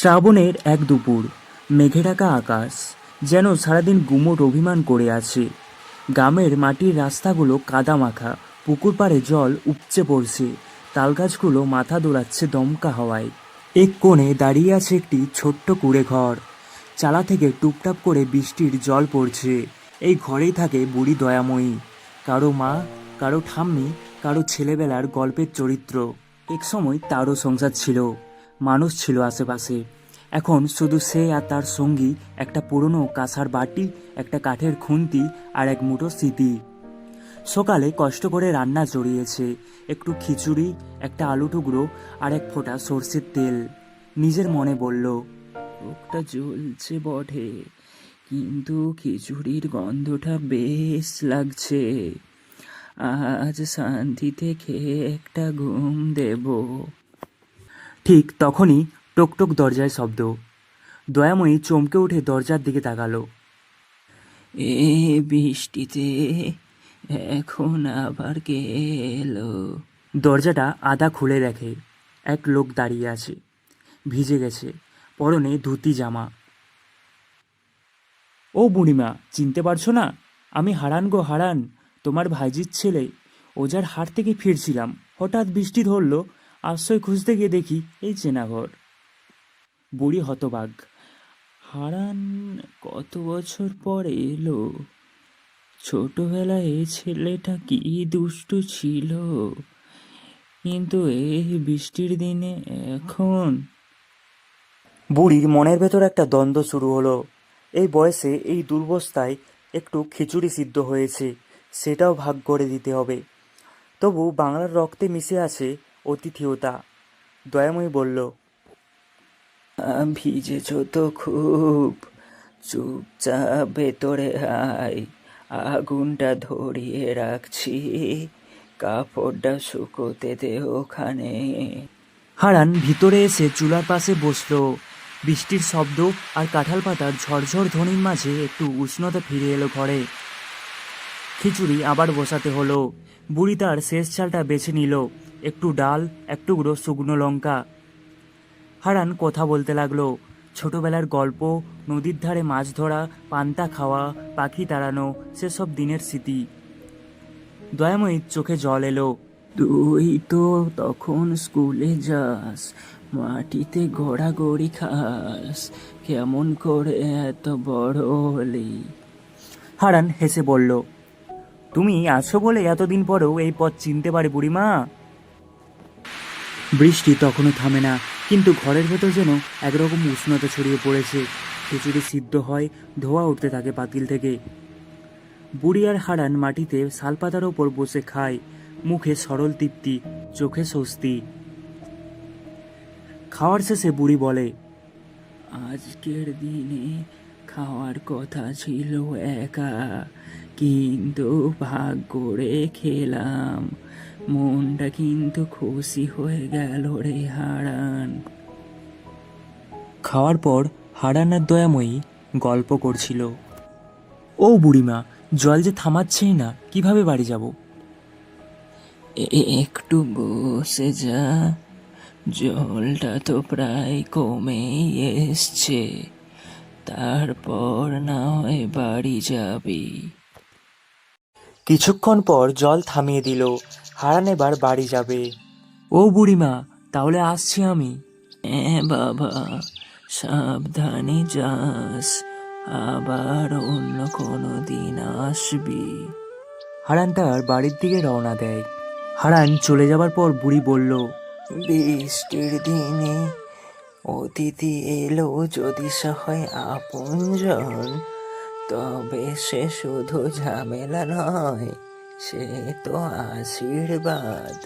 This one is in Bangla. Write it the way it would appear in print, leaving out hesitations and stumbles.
শ্রাবণের এক দুপুর, মেঘে ঢাকা আকাশ যেন সারাদিন গুমোট অভিমান করে আছে। গ্রামের মাটির রাস্তাগুলো কাদা মাখা, পুকুর পাড়ে জল উপচে পড়ছে, তালগাছগুলো মাথা দোলাচ্ছে দমকা হাওয়ায়। এক কোণে দাঁড়িয়ে আছে একটি ছোট্ট কুঁড়ে ঘর, চালা থেকে টুপটাপ করে বৃষ্টির জল পড়ছে। এই ঘরেই থাকে বুড়ি দয়াময়ী, কারো মা, কারো ঠাম্মি, কারো ছেলেবেলার গল্পের চরিত্র। এক সময় তারও সংসার ছিল, মানুষ ছিল আশেপাশে। এখন শুধু সে আর তার সঙ্গী, একটা পুরনো কাঁসার বাটি, একটা কাঠের খুন্তি আর এক মুঠো স্মৃতি। সকালে কষ্ট করে রান্না চড়িয়েছে, একটু খিচুড়ি, একটা আলু টুকরো আর এক ফোঁটা সর্ষের তেল। নিজের মনে বলল, মুখটা জ্বলছে বটে, কিন্তু খিচুড়ির গন্ধটা বেশ লাগছে। আজ শান্তিতে খেয়ে একটা ঘুম দেব। ঠিক তখনই টুকটুক দরজায় শব্দ। দয়াময়ী চমকে উঠে দরজার দিকে তাকালো। এ বৃষ্টিতে এখন আবার কে এলো? দরজাটা আধা খুলে দেখে এক লোক দাঁড়িয়ে আছে, ভিজে গেছে, পরনে ধুতি জামা। ও বুড়িমা, চিনতে পারছো না? আমি হারান গো হারান, তোমার ভাইজির ছেলে। ওজার হাট থেকে ফিরছিলাম, হঠাৎ বৃষ্টি ধরলো, আশ্রয় খুঁজতে গিয়ে দেখি এই চেনা ঘর। বুড়ি হতবাক। হারান কত বছর পর এলো? ছোটবেলায় এই ছেলেটা কি দুষ্টু ছিল, কিন্তু এই বৃষ্টির দিনে এখন। বুড়ির মনের ভেতর একটা দ্বন্দ্ব শুরু হলো। এই বয়সে, এই দুর্বস্থায় একটু খিচুড়ি সিদ্ধ হয়েছে, সেটাও ভাগ করে দিতে হবে। তবু বাংলার রক্তে মিশে আছে অতিথিয়তা। দয়াময়ী বলল, ভিজেছ তো খুব, চুপচাপ ভেতরে আয়, আগুনটা ধরিয়ে রাখছি, কাপড়টা শুকোতে দে ওখানে। হারান ভিতরে এসে চুলার পাশে বসলো। বৃষ্টির শব্দ আর কাঁঠাল পাতার ঝরঝর ধ্বনির মাঝে একটু উষ্ণতা ফিরে এলো ঘরে। খিচুড়ি আবার বসাতে হলো। বুড়ি তার শেষ চালটা বেছে নিল, একটু ডাল, এক টুকরো শুকনো লঙ্কা। হারান কথা বলতে লাগলো, ছোটবেলার গল্প, নদীর ধারে মাছ ধরা, পান্তা খাওয়া, পাখি তাড়ানো, সেসব দিনের স্মৃতি। দয়াময়ীর চোখে জল এলো। তুই তো তখন স্কুলে যাস, মাটিতে গড়াগড়ি খাস, কেমন করে এত বড় হলি? হারান হেসে বলল, তুমি আছো বলে এতদিন পরেও এই পথ চিনতে পারি বুড়িমা। বৃষ্টি তখনও থামে না, কিন্তু ঘরের ভেতর যেন একরকম উষ্ণতা ছড়িয়ে পড়েছে। খিচুড়ি সিদ্ধ হয়, ধোয়া উঠতে থাকে পাতিল থেকে। বুড়ি আর হারান মাটিতে শালপাতার ওপর বসে খায়, মুখে সরল তৃপ্তি, চোখে স্বস্তি। খাওয়ার শেষে বুড়ি বলে, আজকের দিনে খাওয়ার কথা ছিল একা, কিন্তু ভাগ করে খেলাম, মনটা কিন্তু খুশি হয়ে গেল রে হারান। খাওয়ার পর হারান আর দয়াময়ী গল্প করছিল। ও বুড়িমা, জল যে থামাচ্ছেই না, কিভাবে বাড়ি যাব? একটু বসে যা, জলটা তো প্রায় কমেই এসছে, তারপর না হয় বাড়ি যাবি। কিছুক্ষণ পর জল থামিয়ে দিল। হারান এবার বাড়ি যাবে। ও বুড়িমা, তাহলে আসছি আমি। হ্যাঁ বাবা, সাবধানে যাস, আবার অন্য কোনো দিন আসবি। হারান তার বাড়ির দিকে রওনা দেয়। হারান চলে যাবার পর বুড়ি বলল, বৃষ্টির দিনে অতিথি এলো যদি সহায় আপনজন, তবে সে শুধু ঝামেলা নয়, সে তো আশীর্বাদ।